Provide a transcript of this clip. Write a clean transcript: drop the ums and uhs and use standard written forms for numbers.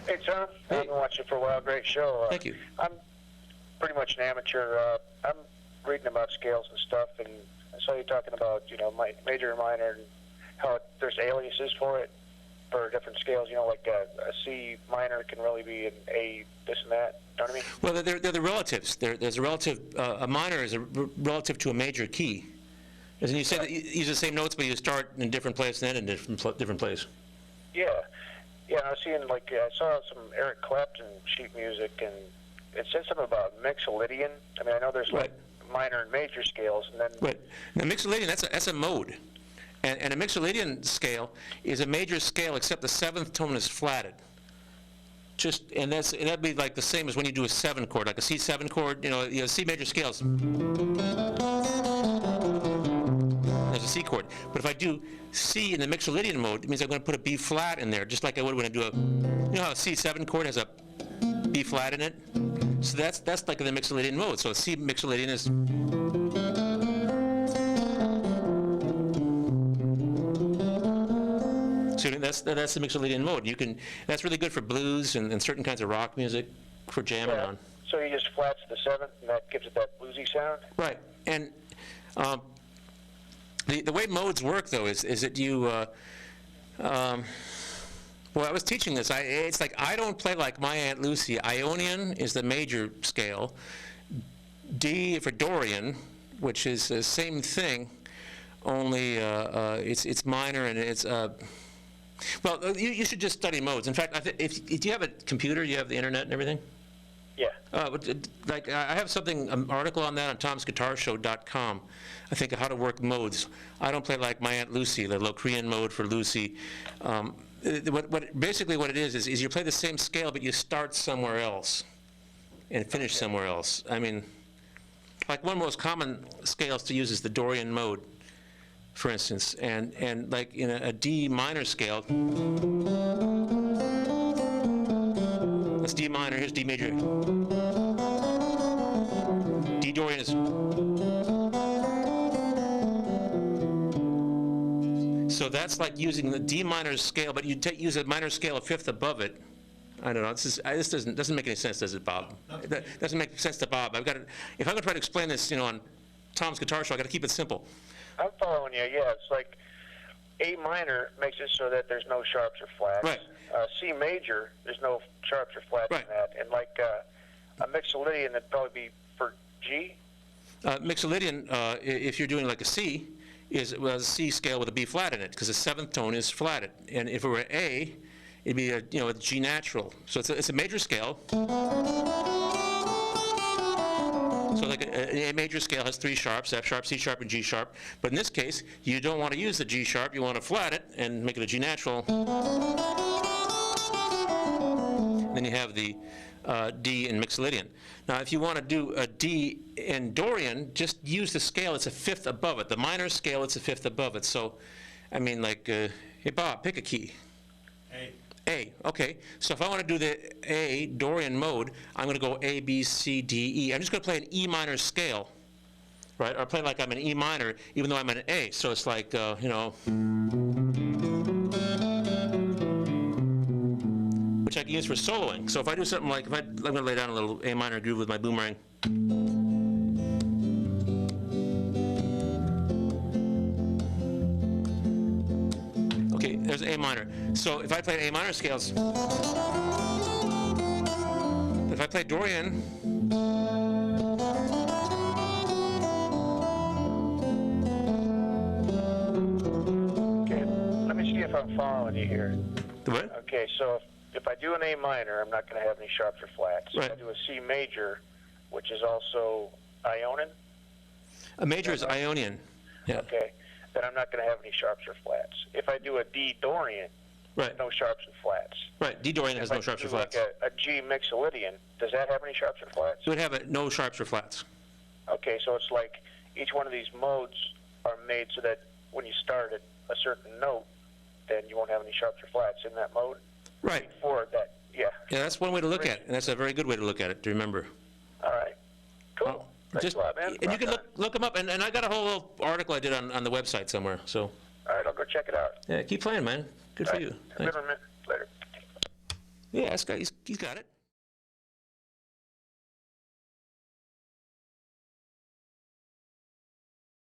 Hey, Tom. Hey. I've been watching for a while. Great show. Thank you. I'm pretty much an amateur. I'm reading about scales and stuff, and I saw you talking about, major and minor, and how there's aliases for it for different scales. Like a C minor can really be an A, this and that. You know what I mean? Well, they're the relatives. There's a relative. A minor is a relative to a major key. As in, you say that you use the same notes, but you start in a different place and end in a different place. Yeah. Yeah, I was seeing, I saw some Eric Clapton sheet music, and it said something about Mixolydian. I mean, I know there's minor and major scales, and then... Right. Now, Mixolydian, that's a mode. And a Mixolydian scale is a major scale, except the seventh tone is flatted. And that'd be like the same as when you do a 7 chord, like a C7 chord, C major scales. There's a C chord. But if I do C in the Mixolydian mode, it means I'm going to put a B flat in there, just like I would when I do how a C7 chord has a B flat in it? So that's like in the Mixolydian mode. So C Mixolydian is... So that's the Mixolydian mode. That's really good for blues and certain kinds of rock music for jamming on. So you just flats the seventh, and that gives it that bluesy sound? Right. And the way modes work, though, is that you... well, I was teaching this. It's like I don't play like my Aunt Lucy. Ionian is the major scale. D for Dorian, which is the same thing, only it's minor and it's... well, you should just study modes. In fact, if you have a computer, you have the internet and everything? Yeah. I have an article on that on tomsguitarshow.com. I think of how to work modes. I don't play like my Aunt Lucy, the Locrian mode for Lucy. Basically what it is you play the same scale, but you start somewhere else and finish somewhere else. I mean, like one of the most common scales to use is the Dorian mode, for instance, and like in a D minor scale, that's D minor, here's D major. D Dorian is... So that's like using the D minor scale, but you use a minor scale a fifth above it. I don't know. This doesn't make any sense, does it, Bob? It doesn't make sense to Bob. If I'm going to try to explain this, on Tom's Guitar Show, I got to keep it simple. I'm following you. Yeah, it's like A minor makes it so that there's no sharps or flats. Right. C major, there's no sharps or flats in that. And like a Mixolydian, it'd probably be for G. Mixolydian, if you're doing like a C, is a C scale with a B flat in it, because the seventh tone is flatted. And if it were A, it'd be a G natural. So it's a major scale. So like a major scale has 3 sharps, F sharp, C sharp, and G sharp. But in this case, you don't want to use the G sharp. You want to flat it and make it a G natural. Then you have the D in Mixolydian. Now, if you want to do a D in Dorian, just use the scale. It's a fifth above it. The minor scale, it's a fifth above it. So, I mean, like, hey, Bob, pick a key. A. A, okay. So if I want to do the A Dorian mode, I'm going to go A, B, C, D, E. I'm just going to play an E minor scale, right? Or play like I'm an E minor, even though I'm an A. So it's like, which I can use for soloing. So if I do something like, I'm going to lay down a little A minor groove with my boomerang. Okay, there's A minor. So if I play A minor scales, if I play Dorian, Okay, let me see if I'm following you here. the what? Okay, so if I do an A minor, I'm not going to have any sharps or flats. Right. If I do a C major, which is also Ionian. A major is Ionian. Yeah. Okay, then I'm not going to have any sharps or flats. If I do a D Dorian, Right. no sharps and flats. Right. D Dorian has no sharps or flats. Like a G Mixolydian, does that have any sharps or flats? It would have no sharps or flats. Okay, so it's like each one of these modes are made so that when you start at a certain note, then you won't have any sharps or flats in that mode. Right. For that, yeah. Yeah, that's one way to look at it, and that's a very good way to look at it, to remember. All right. Cool. Thanks a lot, man. And you can look them up, and I got a whole little article I did on the website somewhere, so. All right, I'll go check it out. Yeah, keep playing, man. Good for you. Have a good one, man. Later. Yeah, he's got it.